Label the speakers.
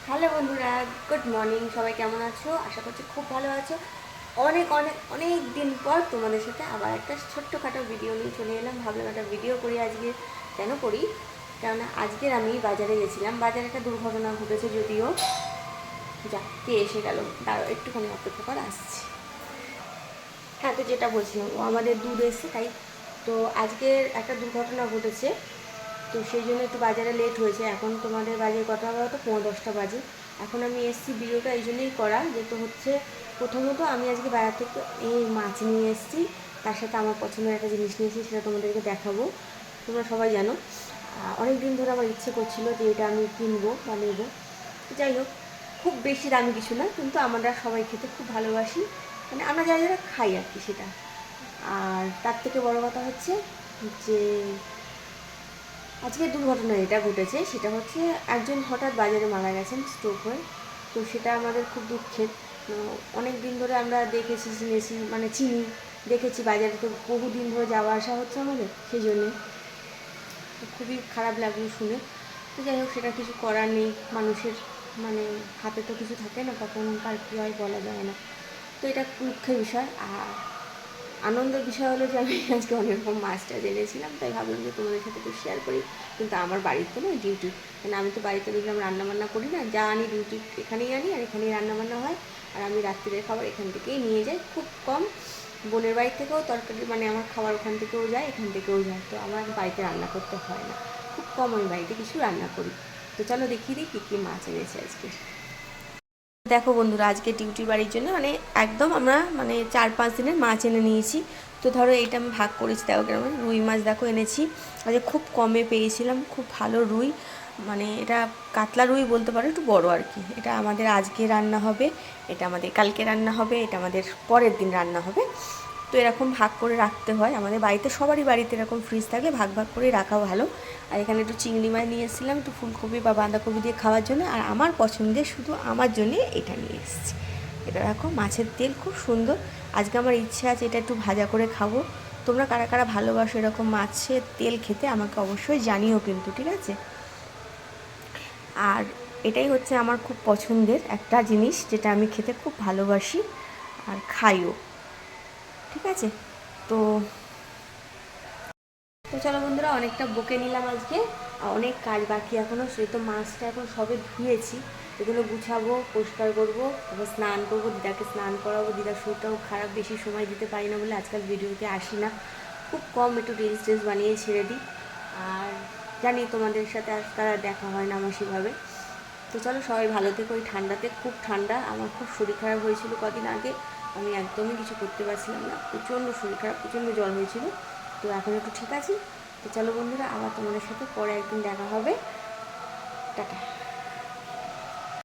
Speaker 1: Hello বন্ধুরা, good morning. সবাই কেমন আছো? আশা করছি খুব ভালো আছো। অনেক অনেক অনেক দিন পর তোমাদের সাথে আবার একটা ছোট্টখাটো ভিডিও নিয়ে চলে এলাম। ভাবলাম একটা ভিডিও করি আজকে। কেন করি? কেননা আজকের আমি বাজারে গেছিলাম। বাজারে একটা দুর্ঘটনা ঘটেছে, যদিও যা কে এসে গেল, দাঁড়াও একটুখানি অপেক্ষা করে আসছি। হ্যাঁ, তো যেটা বলছিলাম, ও আমাদের দুধ এসছে তাই। তো আজকের একটা দুর্ঘটনা ঘটেছে, তো সেই জন্য একটু বাজারে লেট হয়েছে। এখন তোমাদের বাজে কটা বলো তো? 9:10 বাজে। এখন আমি এসেছি, ভিডিওটা এই জন্যই করা যেহেতু হচ্ছে, প্রথমত আমি আজকে বাইরে থেকে এই মাছ নিয়ে এসেছি, তার সাথে আমার পছন্দের একটা জিনিস নিয়েছি, সেটা তোমাদেরকে দেখাবো। তোমরা সবাই জানো অনেক দিন ধরে আমার ইচ্ছে করছিলো যে এটা আমি কিনবো বা নেবো। যাই হোক, খুব বেশি দামি কিছু না, কিন্তু আমরা সবাই খেতে খুব ভালোবাসি, মানে আমরা যারা যারা খাই আর কি সেটা। আর তার থেকে বড় কথা হচ্ছে যে আজকে দুর্ঘটনা যেটা ঘটেছে সেটা হচ্ছে, একজন হঠাৎ বাজারে মারা গেছেন স্ট্রোক হয়ে। তো সেটা আমাদের খুব দুঃখের। অনেক দিন ধরে আমরা দেখেছি, চিনেছি, মানে চিনি, দেখেছি, বাজারে তো বহুদিন ধরে যাওয়া আসা হচ্ছে আমাদের, সেই জন্যে খুবই খারাপ লাগলো শুনে। তো যাই হোক, সেটা কিছু করার নেই, মানুষের মানে হাতে তো কিছু থাকে না, কখন কার কী হয় বলা যায় না। তো এটা দুঃখের বিষয়। আর আনন্দের বিষয় হলো যে আমি আজকে অনেক রকম মাছ টাছ এনেছিলাম, তাই ভাবলাম যে তোমাদের সাথে একটু শেয়ার করি। কিন্তু আমার বাড়িতে না ডিউটি, মানে আমি তো বাড়িতে দেখলাম রান্নাবান্না করি না, যা আনি ডিউটি এখানেই আনি, আর এখানেই রান্নাবান্না হয়। আর আমি রাত্রিরের খাবার এখান থেকেই নিয়ে যাই, খুব কম। বোনের বাড়ি থেকেও তরকারি, মানে আমার খাবার ওখান থেকেও যায়, এখান থেকেও যায়, তো আমার বাড়িতে রান্না করতে হয় না। খুব কম আমি বাড়িতে কিছু রান্না করি। তো চলো দেখিয়ে দিই কী কী মাছ এনেছে আজকে। দেখো বন্ধুরা, আজকে ডিউটির বাড়ির জন্য মানে একদম আমরা মানে 4-5 দিনের মাছ এনে নিয়েছি। তো ধরো এইটা আমি ভাগ করেছি, দেখো কেমন রুই মাছ দেখো এনেছি। আজকে খুব কমে পেয়েছিলাম, খুব ভালো রুই, মানে এটা কাতলা রুই বলতে পারো, একটু বড় আর কি। এটা আমাদের আজকে রান্না হবে, এটা আমাদের কালকে রান্না হবে, এটা আমাদের পরের দিন রান্না হবে। তো এরকম ভাগ করে রাখতে হয় আমাদের বাড়িতে, সবারই বাড়িতে এরকম ফ্রিজ থাকলে ভাগ ভাগ করে রাখা ভালো। আর এখানে একটু চিংড়ি মাছ নিয়ে এসেছিলাম, একটু ফুলকপি বা বাঁধাকপি দিয়ে খাওয়ার জন্য। আর আমার পছন্দের শুধু আমার জন্যে এটা নিয়ে এসেছি। এটা দেখো, মাছের তেল খুব সুন্দর। আজকে আমার ইচ্ছা আছে এটা একটু ভাজা করে খাবো। তোমরা কারা কারা ভালোবাসো এরকম মাছের তেল খেতে আমাকে অবশ্যই জানিও কিন্তু, ঠিক আছে? আর এটাই হচ্ছে আমার খুব পছন্দের একটা জিনিস, যেটা আমি খেতে খুব ভালোবাসি আর খাইও, ঠিক আছে? তো তো চলো বন্ধুরা, অনেকটা বকে নিলাম আজকে, আর অনেক কাজ বাকি এখনও। সে তো মাছটা এখন সবে ধুয়েছি, এগুলো গুছাবো, পরিষ্কার করবো, তারপর স্নান করবো, দিদাকে স্নান করাবো। দিদার শরীরটাও খারাপ, বেশি সময় দিতে পারি না বলে আজকাল ভিডিওতে আসি না, খুব কম একটু রিলস টিলস বানিয়ে ছেড়ে দিই। আর জানি তোমাদের সাথে আজকাল দেখা হয় না আমার সেভাবে। তো চলো, সবাই ভালো থেকো। ওই ঠান্ডাতে, খুব ঠান্ডা, আমার খুব শরীর খারাপ হয়েছিল কদিন আগে, আমি একদমই কিছু করতে পারছিলাম না, প্রচণ্ড শরীর খারাপ, প্রচণ্ড জ্বর হয়েছিল। তো এখন একটু ঠিক আছি। তো চলো বন্ধুরা, আবার তোমাদের সাথে পরে একদিন দেখা হবে। টাটা।